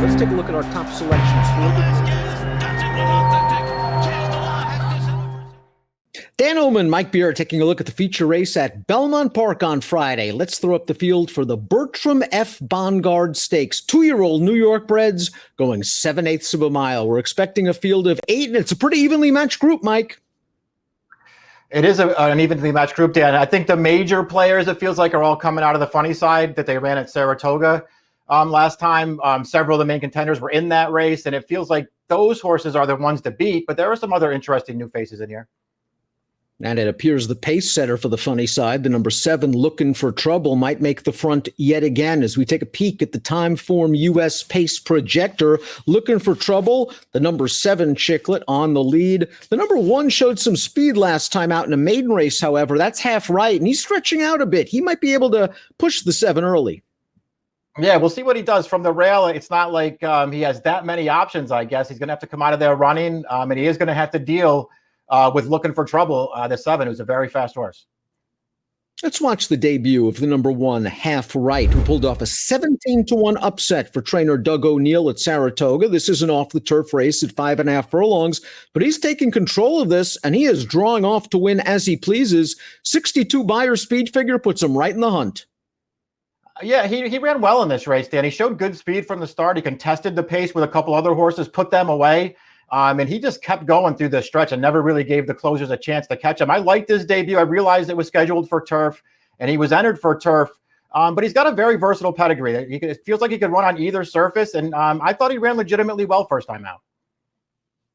let's take a look at our top selections. Dan Illman, Mike Beer taking a look at the feature race at Belmont Park on Friday. Let's throw up the field for the Bertram F. Bongard Stakes. 2-year-old New York breds going 7/8 of a mile. We're expecting a field of 8, and it's a pretty evenly matched group, Mike. It is an evenly matched group, Dan. I think the major players, it feels like, are all coming out of the funny side that they ran at Saratoga last time. Several of the main contenders were in that race, and it feels like those horses are the ones to beat, but there are some other interesting new faces in here. And it appears the pace setter for the funny side, the number 7, Looking for Trouble, might make the front yet again as we take a peek at the Time Form U.S. Pace Projector. Looking for Trouble, the number 7 Chicklet on the lead. The number 1 showed some speed last time out in a maiden race, however. That's half right, and he's stretching out a bit. He might be able to push the 7 early. Yeah, we'll see what he does from the rail. It's not like he has that many options, I guess. He's going to have to come out of there running, and he is going to have to deal with Looking for Trouble, the 7, who's a very fast horse. Let's watch the debut of the number 1, Half Right, who pulled off a 17-1 upset for trainer Doug O'Neill at Saratoga. This is an off-the-turf race at 5.5 furlongs, but he's taking control of this, and he is drawing off to win as he pleases. 62 Beyer speed figure puts him right in the hunt. Yeah, he ran well in this race, Dan. He showed good speed from the start. He contested the pace with a couple other horses, put them away. And he just kept going through the stretch and never really gave the closers a chance to catch him. I liked his debut. I realized it was scheduled for turf, and he was entered for turf. But he's got a very versatile pedigree. It feels like he could run on either surface, and I thought he ran legitimately well first time out.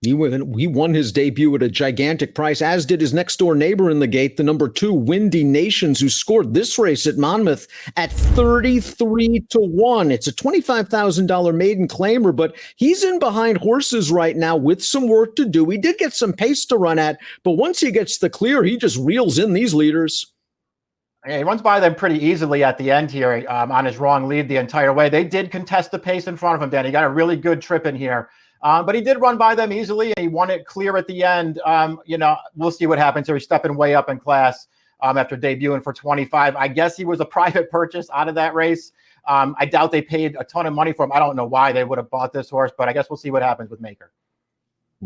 He won his debut at a gigantic price, as did his next-door neighbor in the gate, the number 2, Windy Nations, who scored this race at Monmouth at 33-1. It's a $25,000 maiden claimer, but he's in behind horses right now with some work to do. He did get some pace to run at, but once he gets the clear, he just reels in these leaders. Yeah, he runs by them pretty easily at the end here on his wrong lead the entire way. They did contest the pace in front of him, Dan. He got a really good trip in here. But he did run by them easily, and he won it clear at the end. We'll see what happens here. He's stepping way up in class after debuting for 25. I guess he was a private purchase out of that race. I doubt they paid a ton of money for him. I don't know why they would have bought this horse, but I guess we'll see what happens with Maker.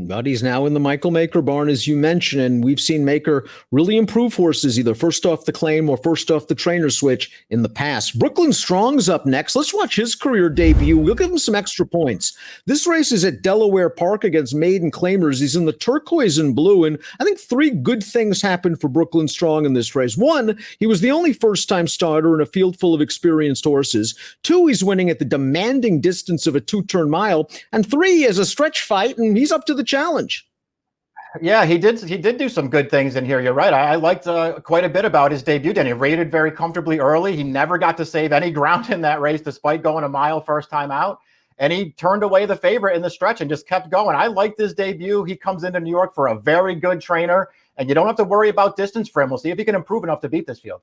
But he's now in the Michael Maker barn, as you mentioned, and we've seen Maker really improve horses either first off the claim or first off the trainer switch in the past. Brooklyn Strong's up next. Let's watch his career debut. We'll give him some extra points. This race is at Delaware Park against maiden claimers. He's in the turquoise and blue, and I think 3 good things happened for Brooklyn Strong in this race. 1, he was the only first-time starter in a field full of experienced horses. 2, he's winning at the demanding distance of a 2-turn mile. And 3, he has a stretch fight, and he's up to the challenge. Yeah, he did do some good things in here. You're right. I liked quite a bit about his debut. And he rated very comfortably early. He never got to save any ground in that race, despite going a mile first time out. And he turned away the favorite in the stretch and just kept going. I liked his debut. He comes into New York for a very good trainer, and you don't have to worry about distance for him. We'll see if he can improve enough to beat this field.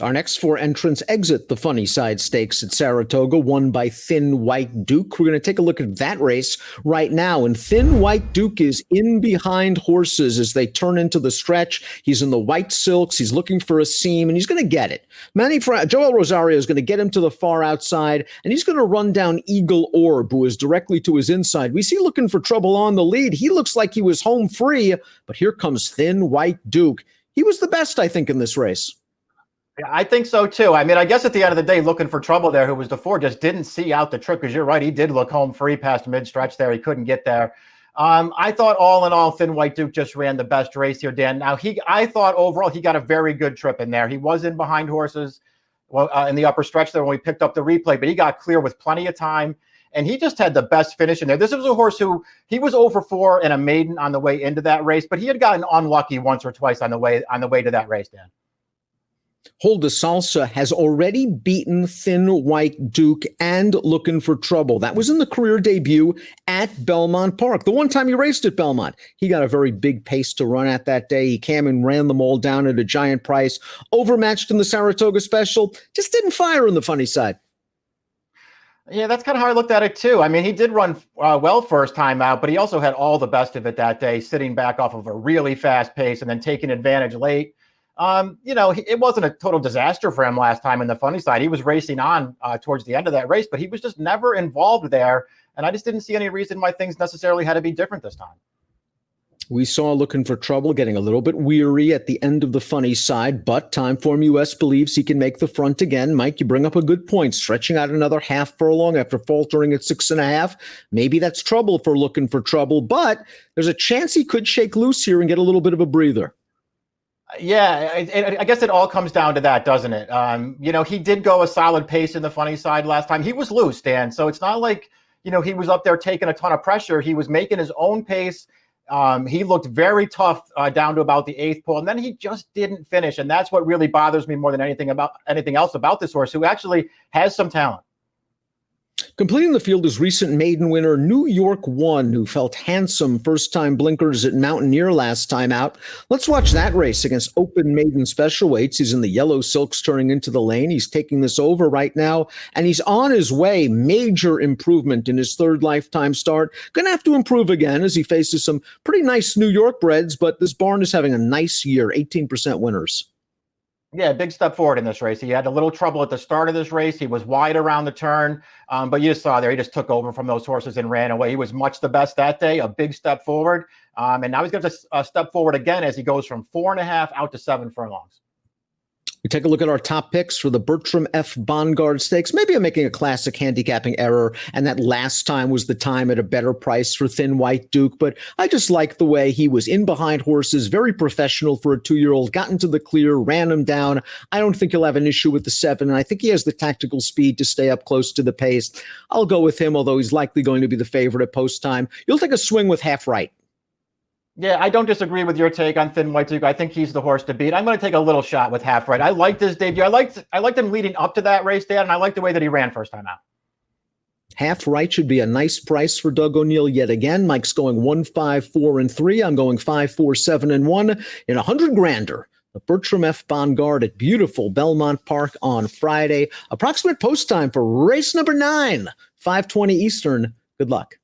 Our next 4 entrants exit the Funny Side Stakes at Saratoga, won by Thin White Duke. We're going to take a look at that race right now. And Thin White Duke is in behind horses as they turn into the stretch. He's in the white silks. He's looking for a seam, and he's going to get it. Joel Rosario is going to get him to the far outside, and he's going to run down Eagle Orb, who is directly to his inside. We see Looking for Trouble on the lead. He looks like he was home free, but here comes Thin White Duke. He was the best, I think, in this race. Yeah, I think so too. I mean, I guess at the end of the day, Looking for Trouble there, who was the 4, just didn't see out the trip, because you're right, he did look home free past mid-stretch there. He couldn't get there. I thought all in all, Thin White Duke just ran the best race here, Dan. Now, I thought overall he got a very good trip in there. He was in behind horses in the upper stretch there when we picked up the replay, but he got clear with plenty of time. And he just had the best finish in there. This was a horse who he was over 4 in a maiden on the way into that race, but he had gotten unlucky once or twice on the way to that race, Dan. Hold the Salsa has already beaten Thin White Duke and Looking for Trouble. That was in the career debut at Belmont Park. The one time he raced at Belmont, he got a very big pace to run at that day. He came and ran them all down at a giant price, overmatched in the Saratoga Special, just didn't fire in the funny side. Yeah, that's kind of how I looked at it too. I mean, he did run well first time out, but he also had all the best of it that day, sitting back off of a really fast pace and then taking advantage late. It wasn't a total disaster for him last time in the funny side. He was racing on towards the end of that race, but he was just never involved there. And I just didn't see any reason why things necessarily had to be different this time. We saw Looking for Trouble getting a little bit weary at the end of the funny side, but Timeform US believes he can make the front again. Mike, you bring up a good point. Stretching out another half furlong after faltering at 6.5. Maybe that's trouble for Looking for Trouble, but there's a chance he could shake loose here and get a little bit of a breather. Yeah, I guess it all comes down to that, doesn't it? He did go a solid pace in the funny side last time. He was loose, Dan, so it's not like, he was up there taking a ton of pressure. He was making his own pace. He looked very tough down to about the 8th pole, and then he just didn't finish. And that's what really bothers me more than anything else about this horse, who actually has some talent. Completing the field is recent maiden winner New York 1, who felt handsome first-time blinkers at Mountaineer last time out. Let's watch that race against open maiden special weights. He's in the yellow silks turning into the lane. He's taking this over right now, and he's on his way. Major improvement in his third lifetime start. Going to have to improve again as he faces some pretty nice New York breds, but this barn is having a nice year, 18% winners. Yeah, big step forward in this race. He had a little trouble at the start of this race. He was wide around the turn, but you just saw there, he just took over from those horses and ran away. He was much the best that day, a big step forward. And now he's going to step forward again as he goes from 4.5 out to 7 furlongs. We take a look at our top picks for the Bertram F. Bongard Stakes. Maybe I'm making a classic handicapping error, and that last time was the time at a better price for Thin White Duke, but I just like the way he was in behind horses, very professional for a 2-year-old, got into the clear, ran him down. I don't think he'll have an issue with the 7, and I think he has the tactical speed to stay up close to the pace. I'll go with him, although he's likely going to be the favorite at post time. You'll take a swing with Half Right. Yeah, I don't disagree with your take on Thin White Duke. I think he's the horse to beat. I'm going to take a little shot with Half Right. I liked his debut. I liked him leading up to that race, Dan, and I liked the way that he ran first time out. Half Right should be a nice price for Doug O'Neill yet again. Mike's going 1, 5, 4, and 3. I'm going 5, 4, 7, and 1 in 100 grander. The Bertram F. Bongard at beautiful Belmont Park on Friday. Approximate post time for race number 9, 5:20 Eastern. Good luck.